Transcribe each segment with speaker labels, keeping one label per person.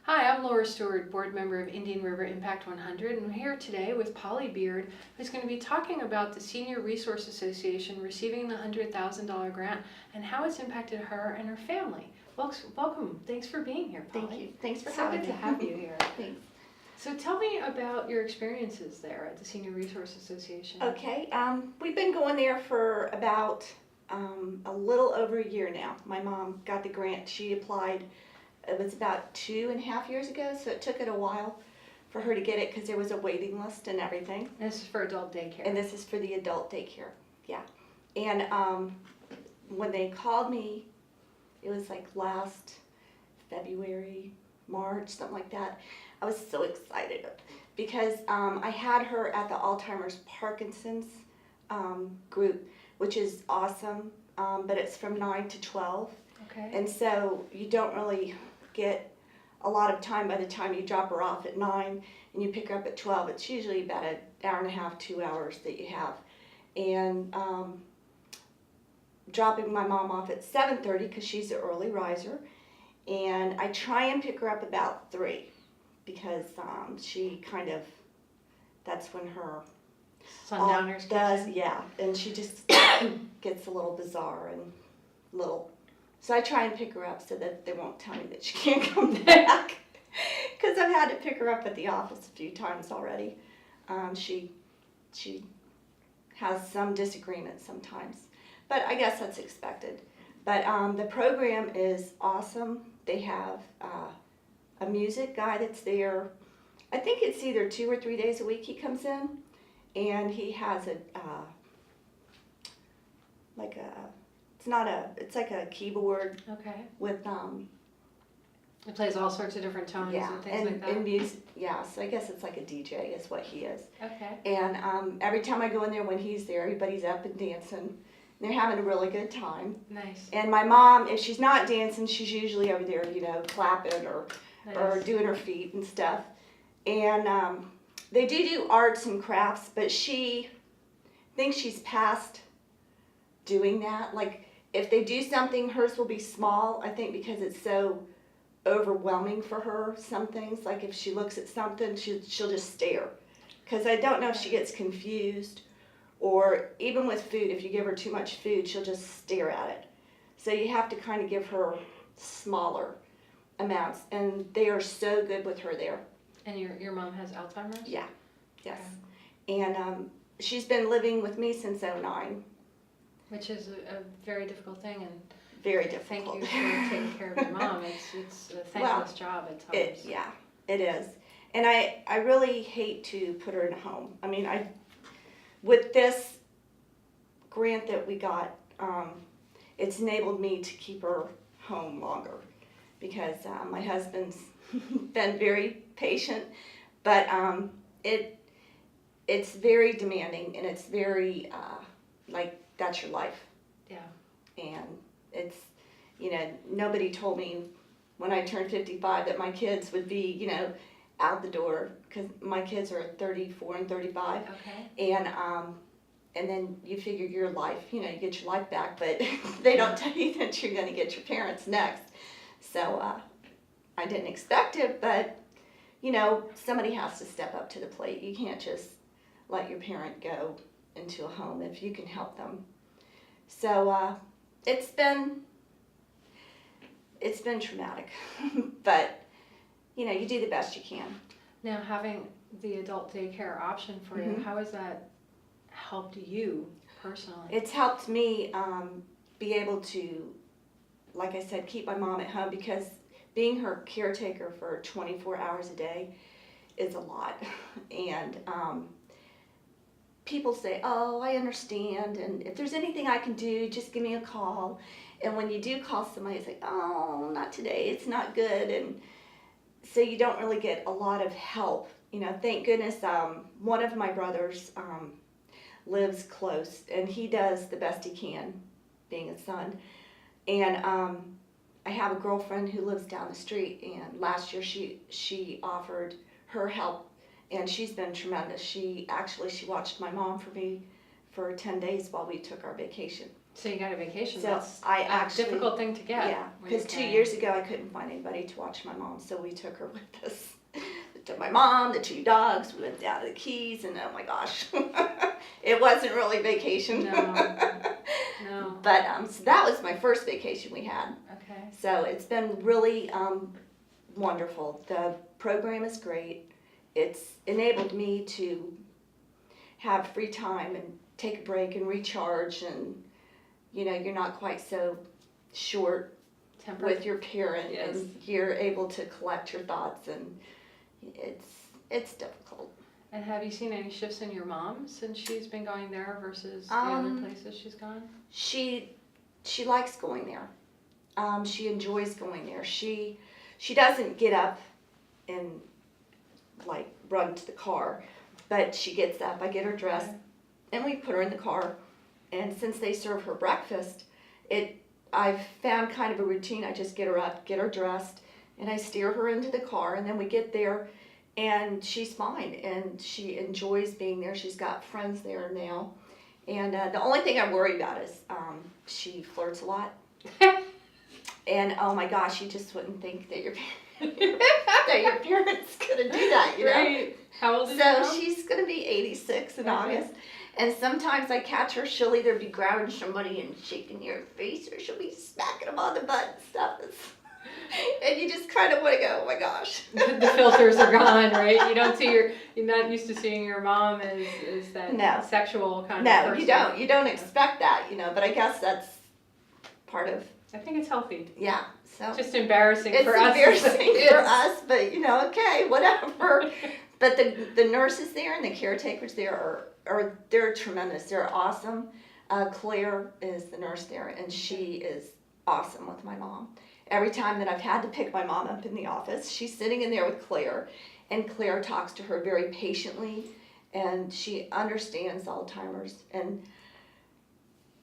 Speaker 1: Hi, I'm Laura Stewart, board member of Indian River Impact 100, and I'm here today with Polly Beard, who's going to be talking about the Senior Resource Association receiving the $100,000 grant and how it's impacted her and her family. Welcome. Thanks for being here, Polly.
Speaker 2: Thank you. Thanks for
Speaker 1: so
Speaker 2: having
Speaker 1: good
Speaker 2: me.
Speaker 1: to have you here.
Speaker 2: Thanks.
Speaker 1: So tell me about your experiences there at the Senior Resource Association.
Speaker 2: Okay, we've been going there for about a little over a year now. My mom got the grant. She applied, it was about 2.5 years ago, so it took it a while for her to get it because there was a waiting list and everything.
Speaker 1: And this is for adult daycare.
Speaker 2: And this is for the adult daycare, yeah. And when they called me, it was like last February, March, something like that. I was so excited because I had her at the Alzheimer's Parkinson's group, which is awesome, but it's from 9 to 12.
Speaker 1: Okay.
Speaker 2: And so you don't really get a lot of time by the time you drop her off at 9 and you pick her up at 12. It's usually about an hour and a half, 2 hours that you have. And dropping my mom off at 7:30 because she's an early riser. And I try and pick her up about 3 because she kind of, that's when her
Speaker 1: Sundowners
Speaker 2: does, yeah, and she just gets a little bizarre and little, so I try and pick her up so that they won't tell me that she can't come back because I've had to pick her up at the office a few times already. She has some disagreements sometimes, but I guess that's expected. But the program is awesome. They have a music guy that's there. I think it's either 2 or 3 days a week he comes in, and he has it's like a keyboard
Speaker 1: Okay.
Speaker 2: with
Speaker 1: It plays all sorts of different tones and things like that.
Speaker 2: and music, yeah. So I guess it's like a DJ is what he is.
Speaker 1: Okay.
Speaker 2: And every time I go in there when he's there, everybody's up and dancing. They're having a really good time.
Speaker 1: Nice.
Speaker 2: And my mom, if she's not dancing, she's usually over there, clapping or doing her feet and stuff. And they do arts and crafts, but she thinks she's past doing that. Like, if they do something, hers will be small, I think, because it's so overwhelming for her, some things. Like, if she looks at something, she'll just stare. Because I don't know if she gets confused, or even with food, if you give her too much food, she'll just stare at it. So you have to kind of give her smaller amounts, and they are so good with her there.
Speaker 1: And your mom has Alzheimer's?
Speaker 2: Yeah, yes.
Speaker 1: Okay.
Speaker 2: And she's been living with me since '09.
Speaker 1: Which is a very difficult thing, and
Speaker 2: Very difficult.
Speaker 1: thank you for taking care of your mom. It's a thankless job at times.
Speaker 2: Yeah, it is. And I really hate to put her in a home. I mean, with this grant that we got, it's enabled me to keep her home longer because my husband's been very patient, but it's very demanding, and it's very like, that's your life.
Speaker 1: Yeah.
Speaker 2: And it's, nobody told me when I turned 55 that my kids would be, out the door, because my kids are 34 and 35.
Speaker 1: Okay.
Speaker 2: And then you figure your life, you get your life back, but they don't tell you that you're going to get your parents next. So I didn't expect it, but, somebody has to step up to the plate. You can't just let your parent go into a home if you can help them. So it's been traumatic, but you do the best you can.
Speaker 1: Now, having the adult daycare option for you, how has that helped you personally?
Speaker 2: It's helped me be able to, like I said, keep my mom at home, because being her caretaker for 24 hours a day is a lot. And people say, oh, I understand, and if there's anything I can do, just give me a call. And when you do call somebody, it's like, oh, not today, it's not good. And so you don't really get a lot of help. Thank goodness one of my brothers lives close, and he does the best he can, being a son. And I have a girlfriend who lives down the street, and last year she offered her help, and she's been tremendous. She watched my mom for me for 10 days while we took our vacation.
Speaker 1: So you got a vacation.
Speaker 2: So
Speaker 1: That's
Speaker 2: I
Speaker 1: a
Speaker 2: actually,
Speaker 1: difficult thing to get.
Speaker 2: yeah,
Speaker 1: when you're
Speaker 2: because 2
Speaker 1: carrying.
Speaker 2: years ago I couldn't find anybody to watch my mom, so we took her with us. To my mom, the 2 dogs, we went down to the Keys, and oh my gosh, it wasn't really vacation.
Speaker 1: No.
Speaker 2: But so that was my first vacation we had.
Speaker 1: Okay.
Speaker 2: So it's been really wonderful. The program is great. It's enabled me to have free time and take a break and recharge, and you're not quite so short
Speaker 1: Temper.
Speaker 2: with your parent,
Speaker 1: Yes.
Speaker 2: and you're able to collect your thoughts, and it's difficult.
Speaker 1: And have you seen any shifts in your mom since she's been going there versus the other places she's gone?
Speaker 2: She likes going there. She enjoys going there. She doesn't get up and like run to the car, but she gets up. I get her dressed, and we put her in the car. And since they serve her breakfast, I've found kind of a routine. I just get her up, get her dressed, and I steer her into the car, and then we get there, and she's fine, and she enjoys being there. She's got friends there now, and the only thing I worry about is she flirts a lot, and oh my gosh, you just wouldn't think that your parents gonna do that,
Speaker 1: Right. How old is
Speaker 2: So
Speaker 1: your mom?
Speaker 2: she's gonna be 86 in
Speaker 1: Okay.
Speaker 2: August. And sometimes I catch her, she'll either be grabbing somebody and shaking your face, or she'll be smacking them on the butt and stuff. And you just kind of want to go, oh my gosh.
Speaker 1: The filters are gone, right? You're not used to seeing your mom as that
Speaker 2: No.
Speaker 1: sexual kind of
Speaker 2: No,
Speaker 1: person.
Speaker 2: you don't expect that, but I guess that's part of,
Speaker 1: I think it's healthy.
Speaker 2: yeah. So
Speaker 1: It's just embarrassing
Speaker 2: it's
Speaker 1: for us.
Speaker 2: embarrassing for us, but okay, whatever. But the nurses there and the caretakers there they're tremendous. They're awesome. Claire is the nurse there, and she is awesome with my mom. Every time that I've had to pick my mom up in the office, she's sitting in there with Claire, and Claire talks to her very patiently, and she understands Alzheimer's. And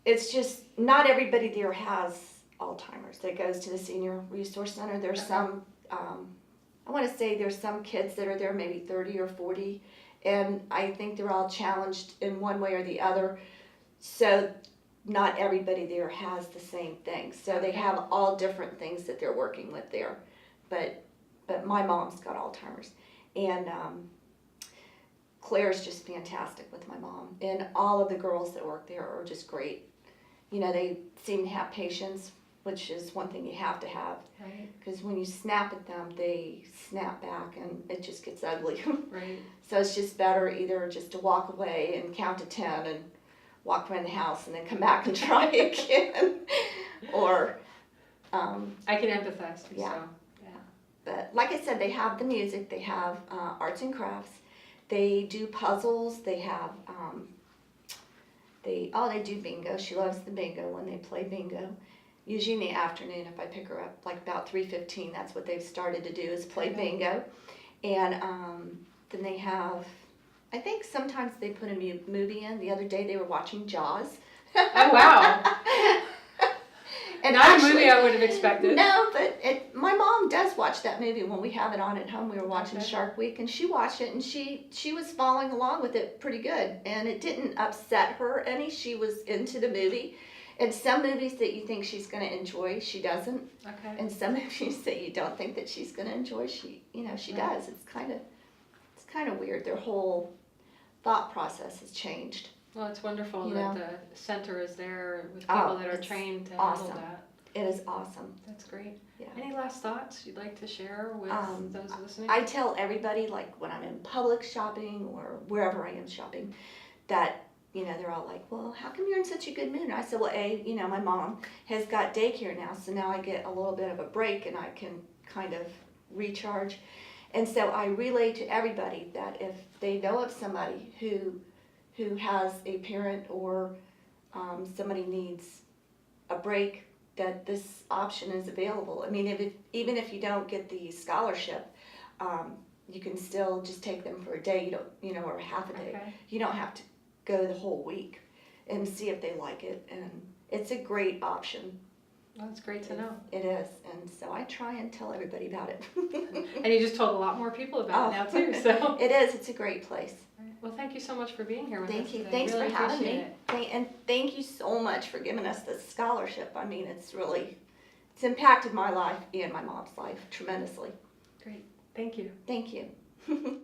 Speaker 2: it's just not everybody there has Alzheimer's that goes to the Senior Resource Center. There's some, I want to say there's some kids that are there maybe 30 or 40, and I think they're all challenged in one way or the other. So not everybody there has the same thing. So they have all different things that they're working with there. But my mom's got Alzheimer's, and Claire's just fantastic with my mom. And all of the girls that work there are just great. They seem to have patience, which is one thing you have to have.
Speaker 1: Right.
Speaker 2: Because when you snap at them, they snap back, and it just gets ugly.
Speaker 1: Right.
Speaker 2: So it's just better either just to walk away and count to 10 and walk around the house and then come back and try again. Or,
Speaker 1: I can empathize.
Speaker 2: Yeah.
Speaker 1: So, yeah.
Speaker 2: but like I said, they have the music, they have arts and crafts, they do puzzles, they have, they do bingo. She loves the bingo when they play bingo. Usually in the afternoon, if I pick her up, like about 3:15, that's what they've started to do is play bingo. And then they have, I think sometimes they put a movie in. The other day they were watching Jaws.
Speaker 1: Oh, wow.
Speaker 2: And
Speaker 1: Not
Speaker 2: actually,
Speaker 1: a movie I would have expected.
Speaker 2: No, but my mom does watch that movie when we have it on at home. We were watching
Speaker 1: Okay.
Speaker 2: Shark Week, and she watched it, and she was following along with it pretty good, and it didn't upset her any. She was into the movie. And some movies that you think she's going to enjoy, she doesn't.
Speaker 1: Okay.
Speaker 2: And some movies that you don't think that she's going to enjoy, she does. It's kind of weird. Their whole thought process has changed.
Speaker 1: Well, it's wonderful
Speaker 2: You
Speaker 1: that
Speaker 2: know?
Speaker 1: the center is there with people that are
Speaker 2: it's
Speaker 1: trained to
Speaker 2: awesome.
Speaker 1: handle that.
Speaker 2: It is awesome.
Speaker 1: That's great.
Speaker 2: Yeah.
Speaker 1: Any last thoughts you'd like to share with those listening?
Speaker 2: I tell everybody, like when I'm in public shopping or wherever I am shopping, that they're all like, well, how come you're in such a good mood? And I said, well, my mom has got daycare now, so now I get a little bit of a break and I can kind of recharge. And so I relay to everybody that if they know of somebody who has a parent or somebody needs a break, that this option is available. I mean, even if you don't get the scholarship, you can still just take them for a day, or half a day.
Speaker 1: Okay.
Speaker 2: You don't have to go the whole week and see if they like it, and it's a great option.
Speaker 1: Well, that's great to know.
Speaker 2: It is, and so I try and tell everybody about it.
Speaker 1: And you just told a lot more people about it now too. So
Speaker 2: It is. It's a great place.
Speaker 1: Right. Well, thank you so much for being here with us
Speaker 2: Thank you.
Speaker 1: today.
Speaker 2: Thanks
Speaker 1: Really
Speaker 2: for having
Speaker 1: appreciate
Speaker 2: me.
Speaker 1: it.
Speaker 2: And thank you so much for giving us this scholarship. I mean, it's impacted my life and my mom's life tremendously.
Speaker 1: Great. Thank you.
Speaker 2: Thank you.